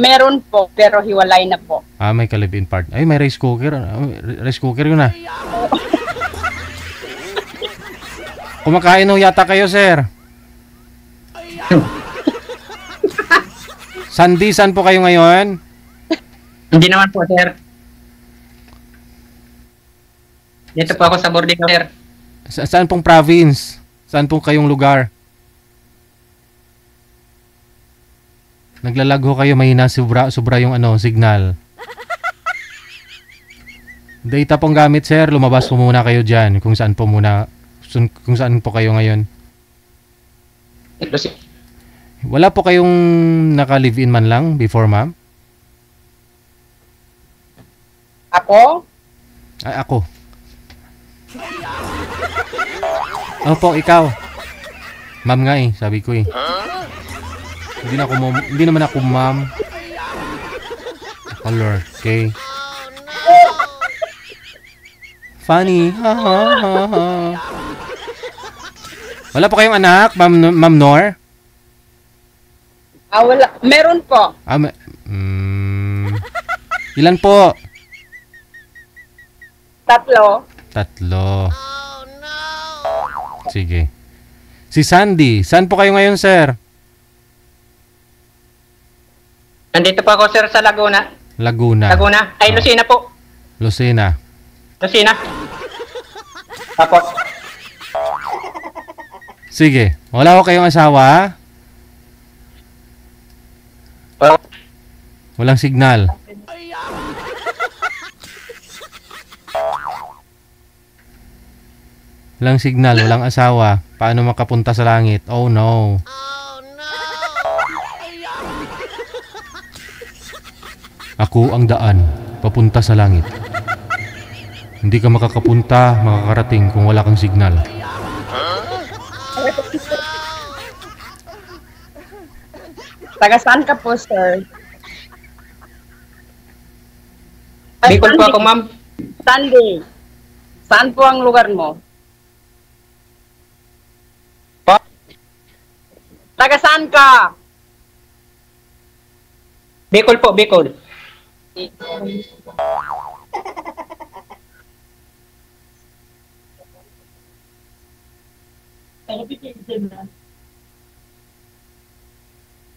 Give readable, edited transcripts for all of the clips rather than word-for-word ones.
Meron po, pero hiwalay na po. Ah, may ka-live-in part. Ay, may rice cooker. Rice cooker yun ah. Kumakain ho yata kayo, sir. Sandy, saan po kayo ngayon? Hindi naman po, sir. Dito po ako sa boarding, sir. Saan pong province? Saan po kayong lugar? Naglalag ho kayo, mahina sobra yung signal. Data pong gamit, sir. Lumabas po muna kayo dyan kung saan po kayo ngayon. Wala po kayong naka-live-in man lang before, ma'am? Ako? Ay, ako. Opo, ikaw. Ma'am nga sabi ko Hindi naman ako ma'am. Color, okay? Funny. Wala po kayong anak, Ma'am Nor? Wala. Meron po. Ilan po? 3. Sige. Si Sandy, saan po kayo ngayon, sir? Nandito po ako, sir, sa Laguna. Laguna. Ay, Lucena po. Lucena. Apo. Sige. Wala ko kayong asawa? Walang signal. Walang signal, walang asawa. Paano makapunta sa langit? Oh no. Ako ang daan, papunta sa langit. Hindi ka makakarating kung wala kang signal. Taga saan ka po, sir? Bicol po ako, ma'am. Sandy. Saan po ang lugar mo? Taga saan ka? Bicol po, Bicol.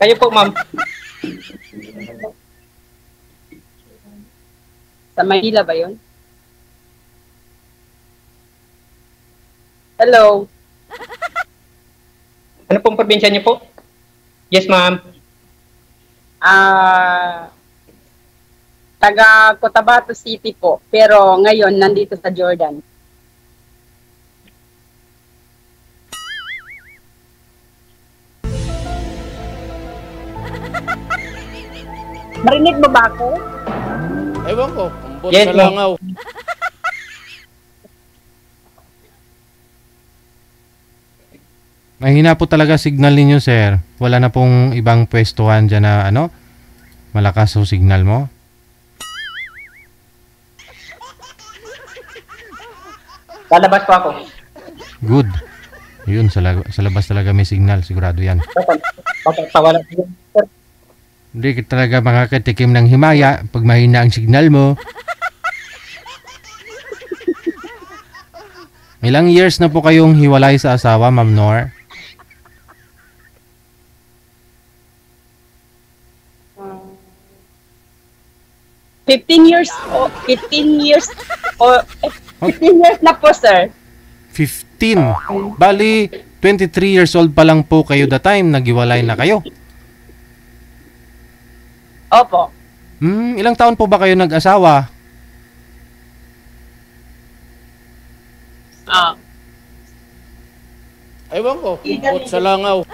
Kayo po, ma'am. Sa Manila ba yun? Hello? Ano pong probinsya niyo po? Yes, ma'am. Taga Cotabato City po. Pero ngayon, nandito sa Jordan. Marinig mo ba ako? Ewan ko, kumbot Yes, sa langaw. Mahina po talaga signal ninyo, sir. Wala na pong ibang pwestuhan dyan na malakas o signal mo. Lalabas po ako. Good. Yun, sa labas talaga may signal. Sigurado yan. Papawala po. Hindi ka talaga makakatikim ng himaya pag mahina ang signal mo. Ilang years na po kayong hiwalay sa asawa, Ma'am Nor? 15 years na po, sir. 15. Bali, 23 years old pa lang po kayo the time naghiwalay na kayo. Opo. Ilang taon po ba kayo nag-asawa? Ewan ko, kumbot sa langaw.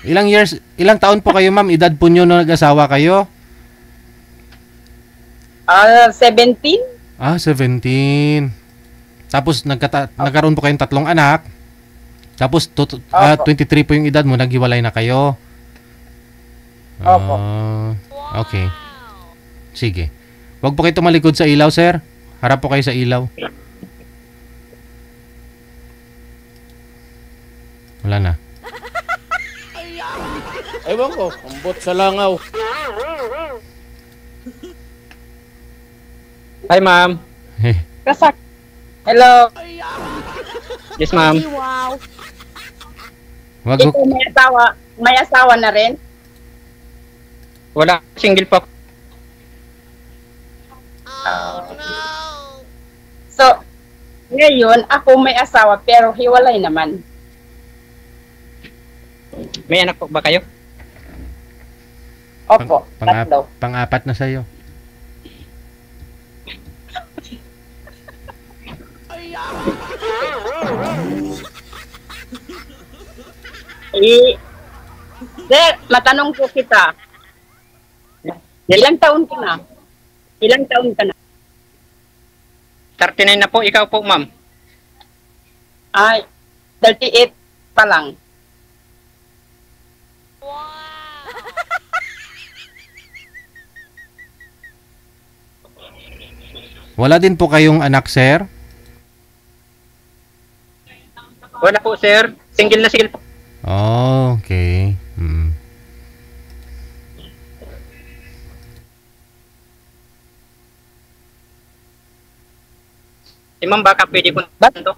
Ilang taon po kayo, ma'am? Edad po nyo nung nag-asawa kayo? 17? 17. Tapos nagkaroon po kayong 3 anak. Tapos 23 po yung edad mo, naghiwalay na kayo. Opo. Okay. Sige. Huwag po kayo tumalikod sa ilaw, sir. Harap po kayo sa ilaw. Wala na. Ewan ko, kumbot sa langaw. Hi, ma'am. Kasak. Hello. Yes, ma'am. Wag Ikaw may asawa na rin? Wala, single po. So, ngayon, ako may asawa pero hiwalay naman. May anak po ba kayo? Opo, tatlo. Pang-apat na sa'yo. Sir, matanong po kita. Ilang taon ka na? Ilang taon ka na? 39 na po, ikaw po, ma'am. Ay, 38 pa lang. Wala din po kayong anak, sir? Wala po, sir. Single na single po. Oh, okay. Si ma'am, baka pwede ko Bakit to.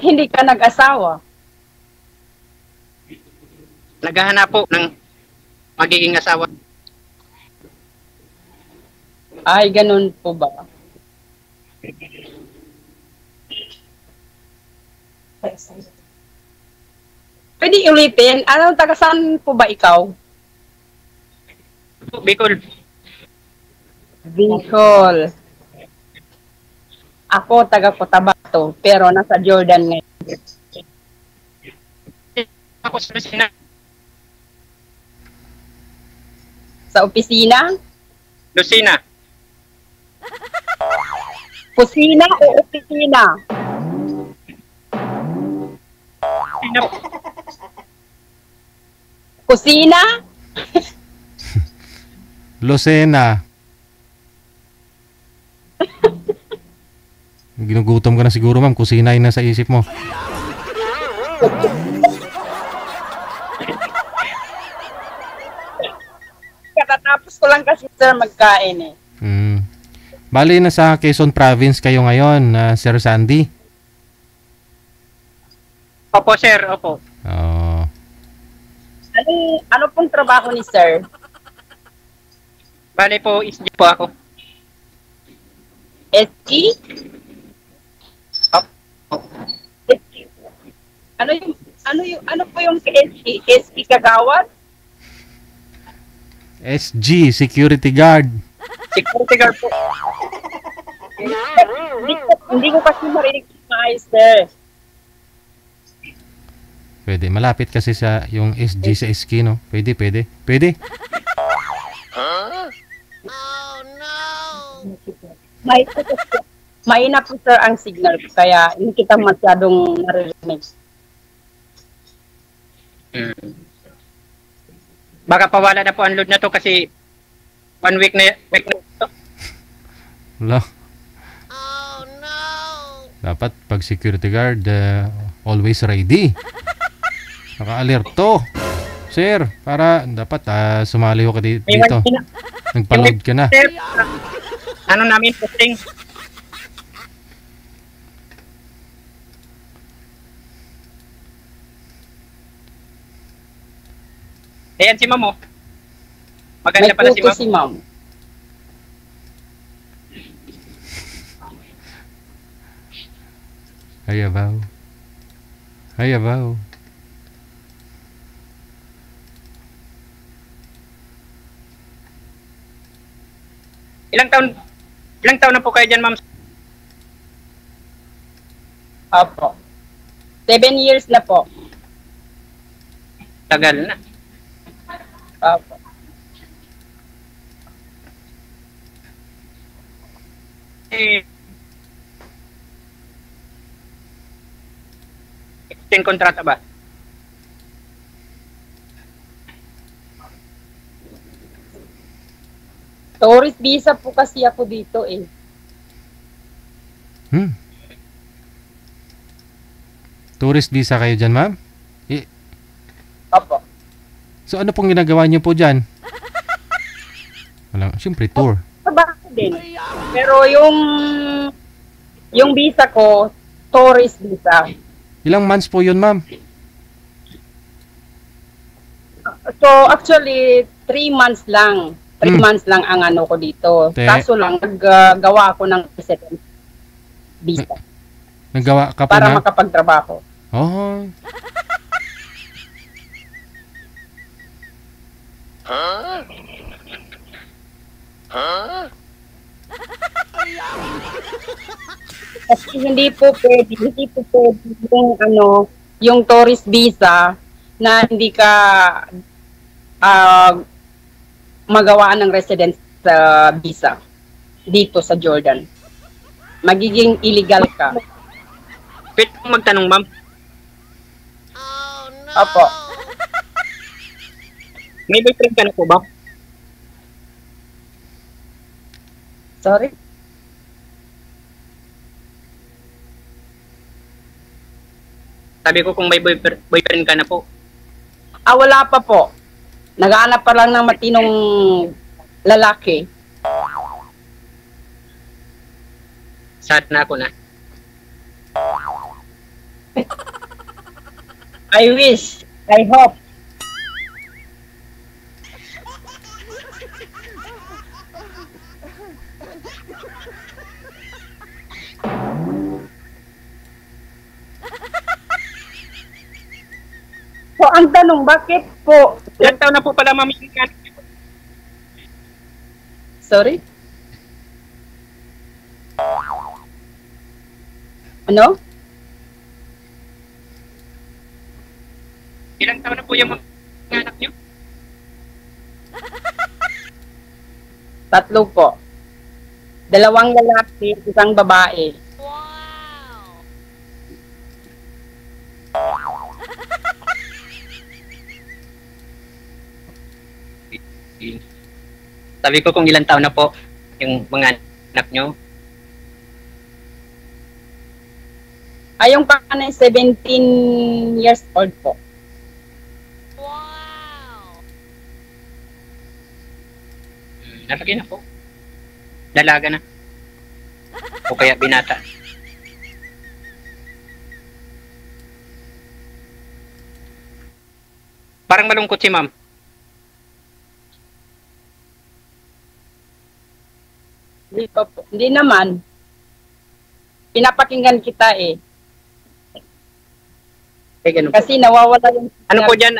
hindi ka nag-asawa? Naghahanap po ng magiging asawa. Ay, ganun po ba? Pwede ulitin. Anong taga saan po ba ikaw? Bicol. Bicol. Ako taga Cotabato, pero nasa Jordan ngayon. Ako sa Lucina. Sa opisina? Lucina. Kusina o opisina? Lucina po. Kusina? Lucena. Ginugutom ka na siguro, ma'am. Kusina yun na sa isip mo. Katatapos ko lang kasi sir magkain eh. Bali, nasa Quezon Province kayo ngayon, Sir Sandy. Opo, sir. Opo. Oh. Ano pong trabaho ni sir? Bale po, isdi po ako. SG? Opo. Ano po yung SG? SG Kagawad? SG, Security Guard. Security guard po. Hindi ko kasi marinig maayos sir. Pwede. Malapit kasi sa yung SG sa SK, no? Pwede. Mahina po sir ang signal ko, kaya hindi kita masyadong naririnig. Baka pawala na po ang load na to kasi 1 week na to. Wala. Dapat pag security guard, always ready. Naka-alerto. Sir, para dapat sumali ko dito. Nagpa-load ka na. Sir, ano namin posting? Ayan si ma'am, oh. Maganda May pala si puto ma'am. si ma'am. Hayabaw. Ilang taon na po kayo dyan, ma'am? Opo. 7 years na po. Tagal na. Opo. Extend kontrata ba? Tourist visa po kasi ako dito eh. Tourist visa kayo dyan, ma'am? Opo. So ano pong ginagawa niyo po dyan? Wala, siyempre tour. Trabaho din. Pero yung visa ko, tourist visa. Ilang months po yun, ma'am? So actually 3 months lang. 3 months lang ang ano ko dito. Kaso lang naggawa ako ng resident visa Nagawa ka po para na? makapagtrabaho. Oh. Kasi hindi po pwede yung ano, yung tourist visa na hindi ka magawaan ng residence visa dito sa Jordan. Magiging illegal ka. Pwede kong magtanong, ma'am. Opo. May boyfriend ka na po ba? Sorry? Sabi ko kung may boyfriend ka na po. Wala pa po. Naghahanap pa lang ng matinong lalaki. Sad na ako na. I wish. I hope. So, ang tanong, bakit po? Ilang taon na po pala, ma'am? Sorry? Ano? Ilang taon na po yung mga anak niyo? 3 po. 2 lalaki, 1 babae. Sabi ko kung ilang taon na po yung mga anak niyo. Yung panganay 17 years old po. Nalaki na po. Dalaga na. O kaya binata. Parang malungkot si ma'am. Hindi pa po. Hindi naman. Pinapakinggan kita eh. Eh, ganun po. Kasi nawawala yung... Ano po dyan?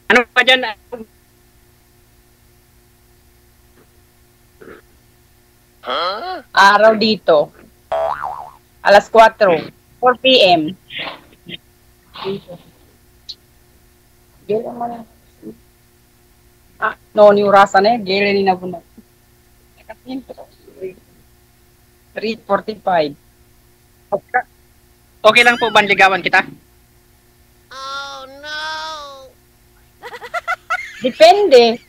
Ano pa dyan? Araw dito. Alas 4. 4 p.m. Gila mo na. No, ni Urasa na eh. Gila ni Nabunag. 3:45. Okay lang po ba ligawan kita? Depende.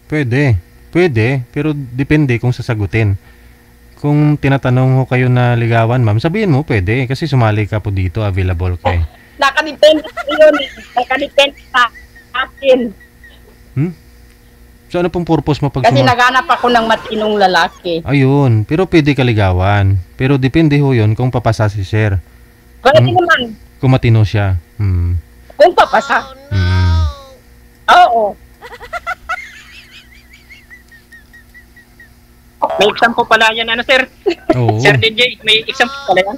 Pwede. Pwede, pero depende kung sasagutin. Kung tinatanong ko kayo na ligawan, ma'am, sabihin mo pwede kasi sumali ka po dito, available ka eh. Nakadepende sa yun. Nakadepende sa akin. So ano pong purpose mo pag Kasi naghanap ako ng matinong lalaki. Ayun, pero pwede ka ligawan. Pero depende ho yun kung papasa si sir. Pwede naman. Kung matino siya. Kung papasa. Oo. May exam po pala yan, ano sir? Oo. Sir DJ, may exam po pala yan?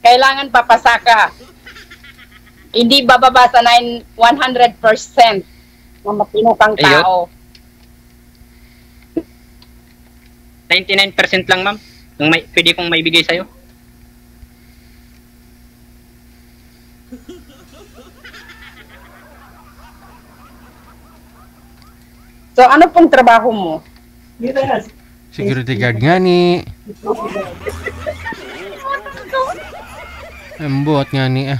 Kailangan papasa ka. Hindi bababa sa 100% na matino kang tao. 99% lang ma'am. Yung pwede kong maibigay sa'yo. So ano pong trabaho mo? Security guard nga ni. Ang buhat nga ni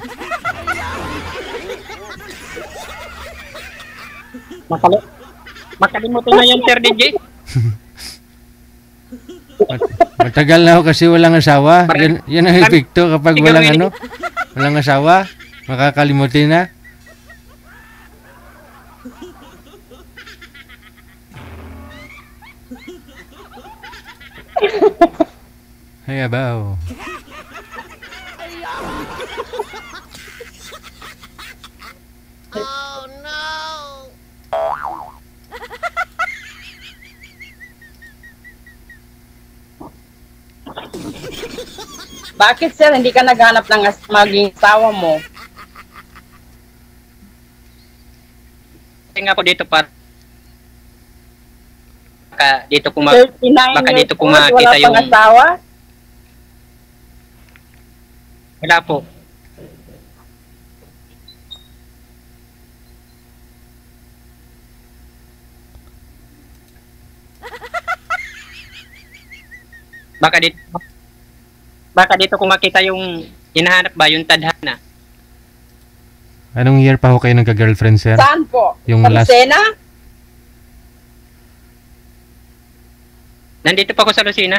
Makalimutan na yan, Sir DJ. Matagal na ako kasi walang asawa. Yan ang epekto kapag walang asawa. Makakalimutin na. Ay, abaw. Oh no! Bakit sir, hindi ka naghanap ng maging asawa mo? Kasi nga po dito para dito 39 baka years dito old, makita wala yung pang asawa? wala po. Baka dito ko makita yung hinahanap ba, yung tadhana. Anong year pa ho kayo nagka-girlfriend, sir? Saan po? Yung Sa last- Lucena? Nandito pa ako sa Lucena.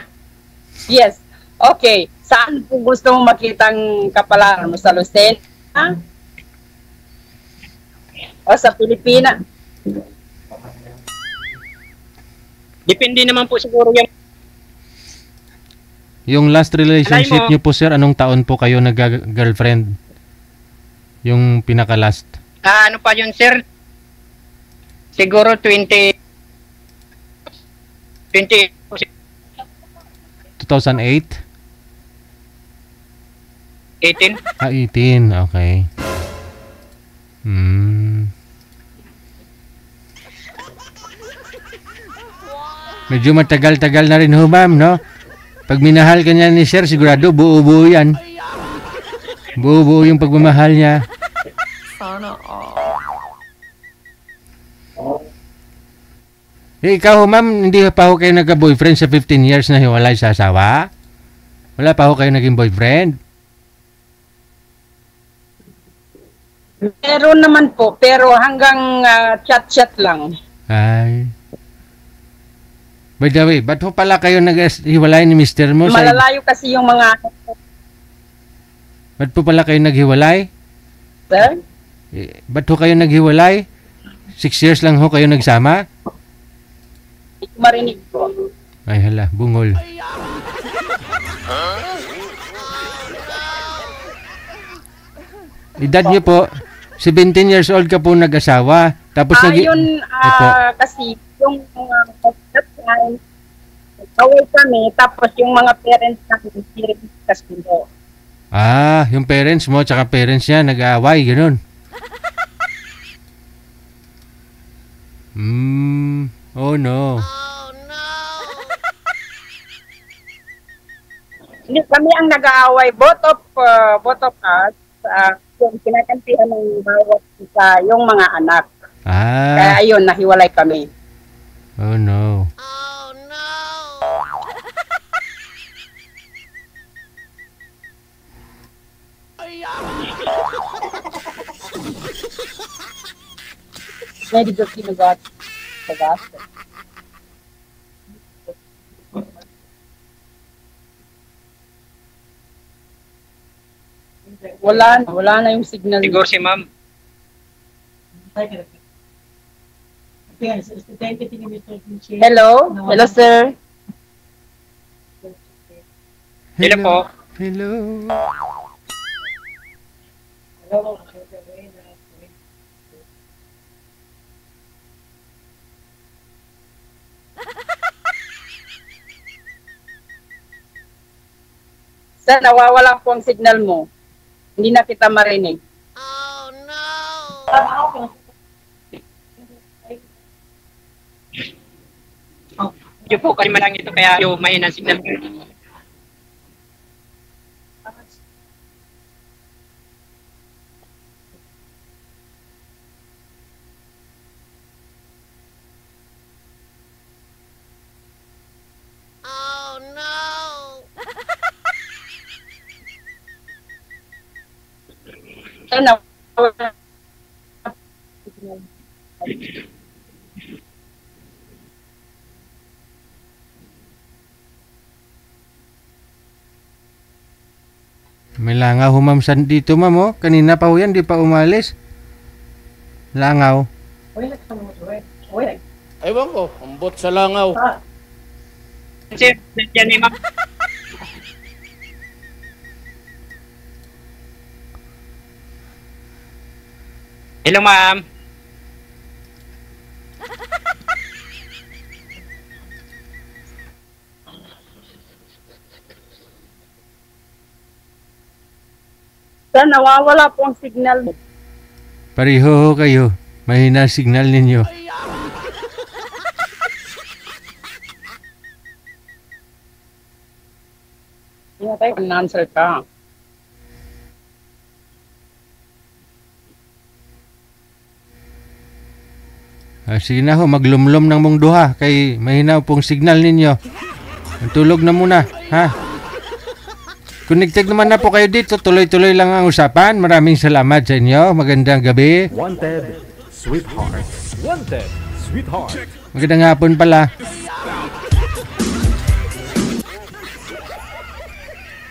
Yes. Okay. Saan po gusto mo makitang kapalaran mo? Sa Lucena? O sa Pilipinas? Depende naman po siguro yung Yung last relationship Alay mo. niyo po, sir, anong taon po kayo nagka-girlfriend? Yung pinaka-last? ano pa yun, sir? Siguro 20 2008? 18. 18, okay. Medyo matagal-tagal na rin ho, ma'am, no? Pag minahal ka niya ni sir, sigurado buo-buo yan. Buo-buo yung pagmamahal niya. Sana all. Ikaw, ma'am, hindi pa ho kayo nagka-boyfriend sa 15 years na hiwalay sa asawa? Wala pa ho kayo naging boyfriend? Meron naman po, pero hanggang chat-chat lang. Ay. By the way, ba't ho pala kayo naghiwalay ni Mr. mo? Malalayo kasi yung mga Ba't po pala kayo naghiwalay? sir. Ba't ho kayo naghiwalay? 6 years lang ho kayo nagsama? Hindi ko marinig po. Ay hala, bungol. Edad niyo po, 17 years old ka po nag-asawa. Tapos Yun, Opo. kasi yung mga that time, away kami, tapos yung mga parents namin, hindi kasi po. yung parents mo tsaka parents niya nag-aaway, ganun. Oh no. Oh no! Hindi kami ang nag-aaway, both of us, yung kinakampihan ng bawat isa, yung mga anak. Kaya ayun, nahiwalay kami. Oh no. Oh no! Medyo kinagat sa gasto. Wala na yung signal. Siguro si ma'am. Hello? Hello, sir? Hello po. Hello. Sir, nawawala po ang signal mo. Hindi na kita marinig. Oh no! Medyo po kalma lang ito kaya yung mahina signal. Oh no! Sir, nawawala. May langaw ho ma'am dito ma'am oh. Kanina pa ho yan, di pa umalis. Langaw. Ewan ko, ambot sa langaw. Sir, nandiyan ni ma'am. Hello, ma'am. Sir, nawawala po ang signal. Pareho ho kayo. Mahina signal ninyo. Hindi na tayo answer ka. Sige na ho, maglumlom ng mong duha kay mahina pong signal ninyo. Tulog na muna, ha? Connected naman na po kayo dito. Tuloy-tuloy lang ang usapan. Maraming salamat sa inyo. Magandang gabi. Wanted, sweetheart. Wanted, sweetheart. Magandang hapon pala.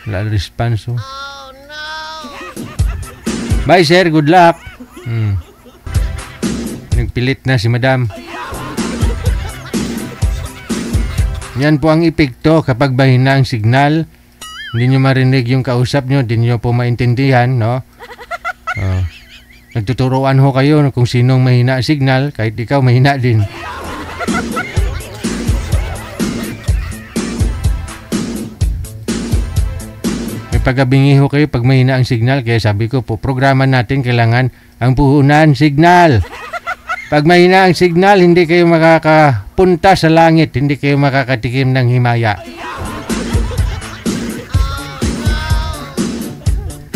Wala response. Oh. Oh no! Bye sir, good luck. Nagpilit na si madam. Yan po ang epekto kapag mahina ang signal. Hindi nyo marinig yung kausap nyo, hindi nyo po maintindihan, no? Nagtuturuan ho kayo kung sinong mahina ang signal, kahit ikaw mahina din. May pagkabingi ho kayo pag mahina ang signal, kaya sabi ko po, programa natin kailangan ang puhunan signal. Pag mahina ang signal, hindi kayo makakapunta sa langit, hindi kayo makakatikim ng himaya.